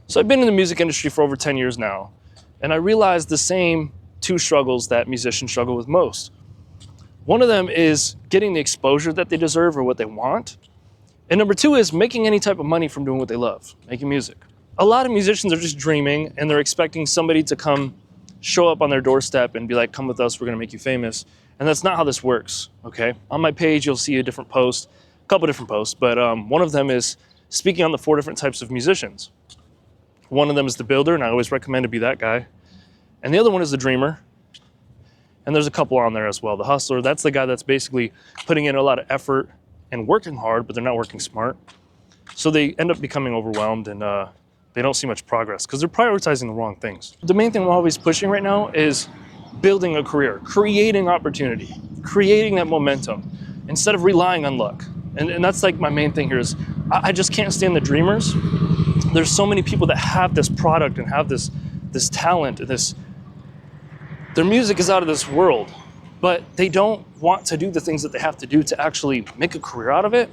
So I've been in the music industry for over 10 years now, and I realized the same two struggles that musicians struggle with most. One of them is getting the exposure that they deserve or what they want. And number two is making any type of money from doing what they love, making music. A lot of musicians are just dreaming and they're expecting somebody to come show up on their doorstep and be like, come with us, we're gonna make you famous. And that's not how this works, okay? On my page, you'll see a different post, a couple different posts, but one of them is speaking on the 4 different types of musicians. One of them is the builder, and I always recommend to be that guy. And the other one is the dreamer. And there's a couple on there as well. The hustler, that's the guy that's basically putting in a lot of effort and working hard, but they're not working smart. So they end up becoming overwhelmed and they don't see much progress because they're prioritizing the wrong things. The main thing I'm always pushing right now is building a career, creating opportunity, creating that momentum instead of relying on luck. And that's like my main thing here is I just can't stand the dreamers. There's so many people that have this product and have this talent, their music is out of this world, but they don't want to do the things that they have to do to actually make a career out of it,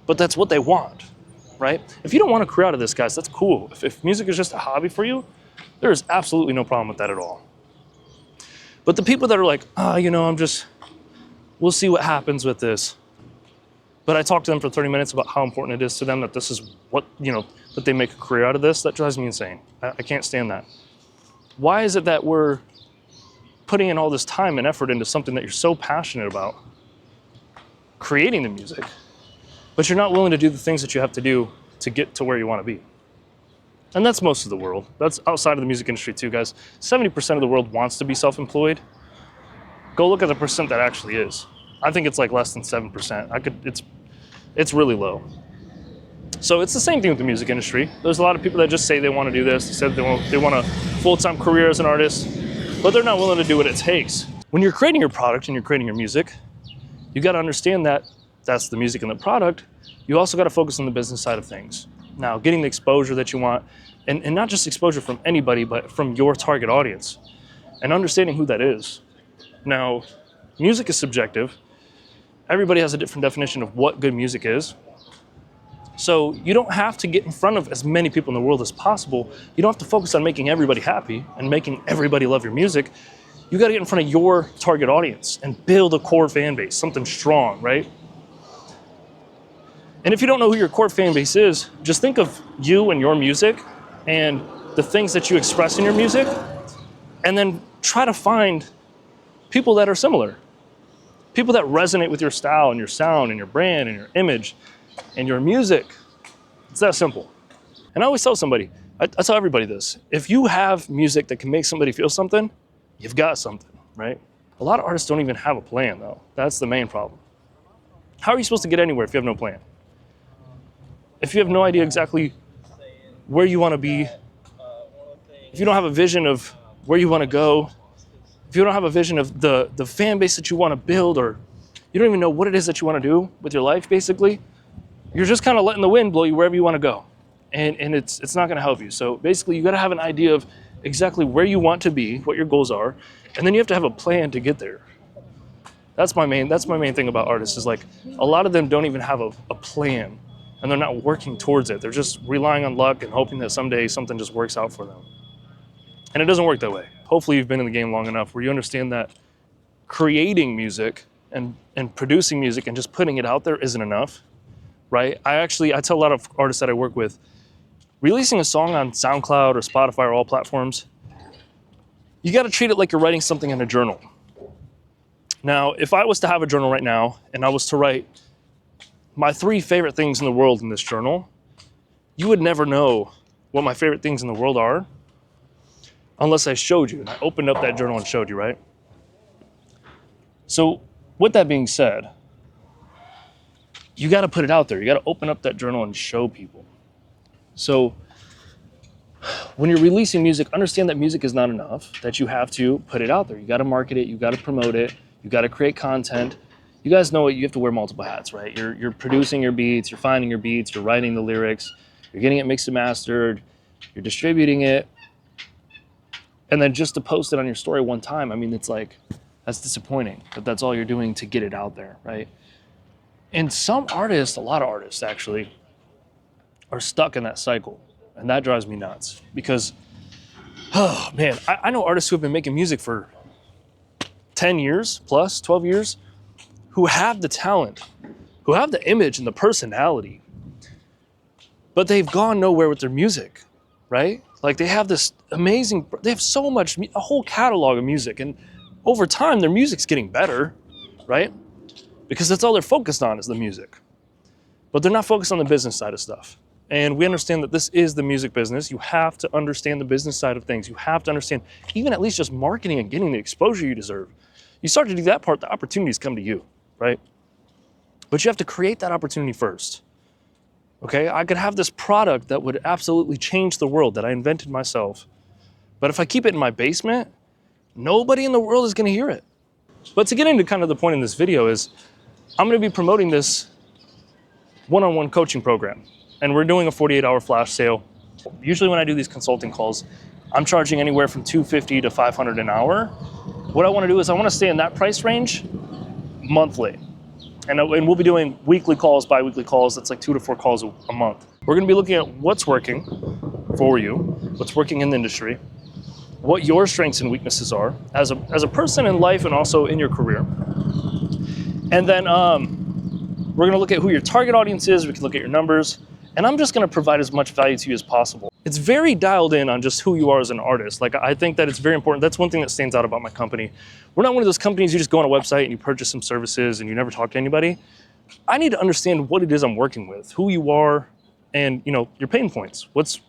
but that's what they want, right? If you don't want a career out of this, guys, that's cool. If music is just a hobby for you, there is absolutely no problem with that at all. But the people that are like, we'll see what happens with this. But I talked to them for 30 minutes about how important it is to them that this is what, that they make a career out of this. That drives me insane. I can't stand that. Why is it that we're putting in all this time and effort into something that you're so passionate about, creating the music, but you're not willing to do the things that you have to do to get to where you want to be? And that's most of the world. That's outside of the music industry too, guys. 70% of the world wants to be self-employed. Go look at the percent that actually is. I think it's like less than 7%. It's really low. So it's the same thing with the music industry. There's a lot of people that just say they want to do this. They said they want a full-time career as an artist, but they're not willing to do what it takes. When you're creating your product and you're creating your music, you got to understand that that's the music and the product. You also got to focus on the business side of things. Now, getting the exposure that you want, and not just exposure from anybody, but from your target audience, and understanding who that is. Now, music is subjective. Everybody has a different definition of what good music is. So you don't have to get in front of as many people in the world as possible. You don't have to focus on making everybody happy and making everybody love your music. You got to get in front of your target audience and build a core fan base, something strong, right? And if you don't know who your core fan base is, just think of you and your music and the things that you express in your music, and then try to find people that are similar. People that resonate with your style and your sound and your brand and your image and your music. It's that simple. And I always tell somebody, I tell everybody this, if you have music that can make somebody feel something, you've got something, right? A lot of artists don't even have a plan though. That's the main problem. How are you supposed to get anywhere if you have no plan? If you have no idea exactly where you want to be, if you don't have a vision of where you want to go, if you don't have a vision of the fan base that you want to build, or you don't even know what it is that you want to do with your life, basically, you're just kind of letting the wind blow you wherever you want to go. And it's not going to help you. So basically, you got to have an idea of exactly where you want to be, what your goals are, and then you have to have a plan to get there. That's my main thing about artists is like a lot of them don't even have a plan, and they're not working towards it. They're just relying on luck and hoping that someday something just works out for them. And it doesn't work that way. Hopefully you've been in the game long enough where you understand that creating music and producing music and just putting it out there isn't enough, right? I tell a lot of artists that I work with, releasing a song on SoundCloud or Spotify or all platforms, you got to treat it like you're writing something in a journal. Now, if I was to have a journal right now and I was to write my 3 favorite things in the world in this journal, you would never know what my favorite things in the world are unless I showed you, and I opened up that journal and showed you, right? So with that being said, you got to put it out there. You got to open up that journal and show people. So when you're releasing music, understand that music is not enough, that you have to put it out there. You got to market it. You got to promote it. You got to create content. You guys know you have to wear multiple hats, right? You're producing your beats, you're finding your beats, you're writing the lyrics, you're getting it mixed and mastered, you're distributing it. And then just to post it on your story one time, I mean, it's like, that's disappointing, but that's all you're doing to get it out there, right? And some artists, a lot of artists actually, are stuck in that cycle. And that drives me nuts because, oh man, I know artists who have been making music for 10 years plus, 12 years, who have the talent, who have the image and the personality, but they've gone nowhere with their music, right? Like they have this amazing, they have so much, a whole catalog of music, and over time their music's getting better, right? Because that's all they're focused on is the music. But they're not focused on the business side of stuff. And we understand that this is the music business. You have to understand the business side of things. You have to understand even at least just marketing and getting the exposure you deserve. You start to do that part, the opportunities come to you, right? But you have to create that opportunity first. Okay, I could have this product that would absolutely change the world that I invented myself. But if I keep it in my basement, nobody in the world is gonna hear it. But to get into kind of the point in this video is, I'm gonna be promoting this one-on-one coaching program. And we're doing a 48-hour flash sale. Usually when I do these consulting calls, I'm charging anywhere from $250 to $500 an hour. What I wanna do is I wanna stay in that price range monthly. And we'll be doing weekly calls, bi-weekly calls. That's like 2 to 4 calls a month. We're gonna be looking at what's working for you, what's working in the industry, what your strengths and weaknesses are as a person in life and also in your career. And then we're gonna look at who your target audience is, we can look at your numbers, and I'm just gonna provide as much value to you as possible. It's very dialed in on just who you are as an artist. Like, I think that it's very important. That's one thing that stands out about my company. We're not one of those companies you just go on a website and you purchase some services and you never talk to anybody. I need to understand what it is I'm working with, who you are, and your pain points. What's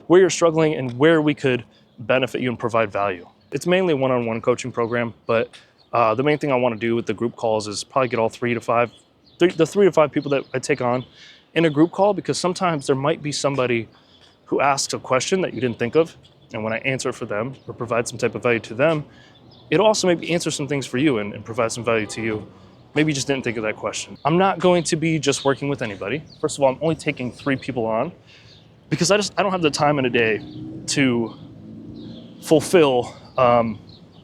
where you're struggling and where we could benefit you and provide value. It's mainly a one-on-one coaching program, but the main thing I want to do with the group calls is probably get all the 3 to 5 people that I take on in a group call, because sometimes there might be somebody who asks a question that you didn't think of, and when I answer for them or provide some type of value to them, it'll also maybe answer some things for you and provide some value to you. Maybe you just didn't think of that question. I'm not going to be just working with anybody. First of all, I'm only taking 3 people on because I don't have the time in a day to fulfill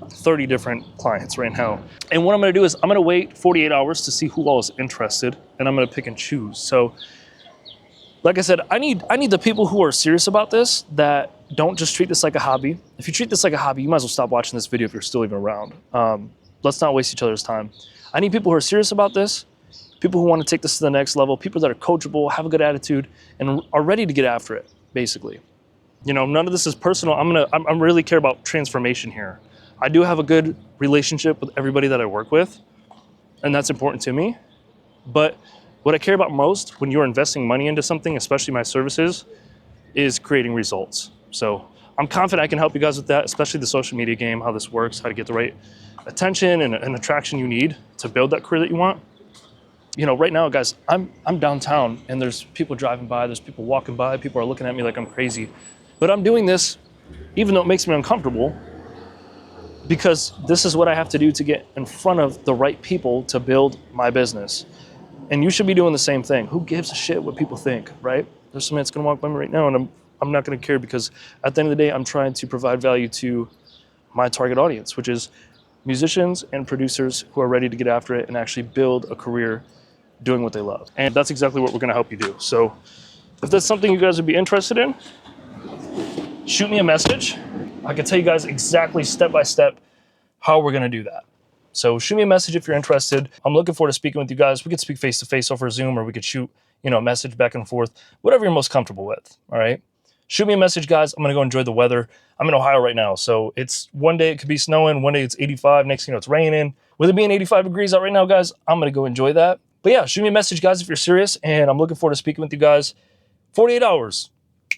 30 different clients right now. And what I'm gonna do is I'm gonna wait 48 hours to see who all is interested, and I'm gonna pick and choose. So, like I said, I need the people who are serious about this, that don't just treat this like a hobby. If you treat this like a hobby, you might as well stop watching this video if you're still even around. Let's not waste each other's time. I need people who are serious about this, people who want to take this to the next level, people that are coachable, have a good attitude, and are ready to get after it, basically. None of this is personal. I'm really care about transformation here. I do have a good relationship with everybody that I work with, and that's important to me. But what I care about most when you're investing money into something, especially my services, is creating results. So I'm confident I can help you guys with that, especially the social media game, how this works, how to get the right attention and attraction you need to build that career that you want. Right now, guys, I'm downtown and there's people driving by, there's people walking by, people are looking at me like I'm crazy. But I'm doing this, even though it makes me uncomfortable, because this is what I have to do to get in front of the right people to build my business. And you should be doing the same thing. Who gives a shit what people think, right? There's somebody that's gonna walk by me right now and I'm not gonna care, because at the end of the day, I'm trying to provide value to my target audience, which is musicians and producers who are ready to get after it and actually build a career doing what they love. And that's exactly what we're gonna help you do. So if that's something you guys would be interested in, shoot me a message. I can tell you guys exactly step-by-step how we're gonna do that. So shoot me a message if you're interested. I'm looking forward to speaking with you guys. We could speak face-to-face over Zoom, or we could shoot, a message back and forth, whatever you're most comfortable with, all right? Shoot me a message, guys. I'm gonna go enjoy the weather. I'm in Ohio right now, so it's one day it could be snowing, one day it's 85, next thing you know, it's raining. With it being 85 degrees out right now, guys, I'm gonna go enjoy that. But yeah, shoot me a message, guys, if you're serious, and I'm looking forward to speaking with you guys. 48 hours.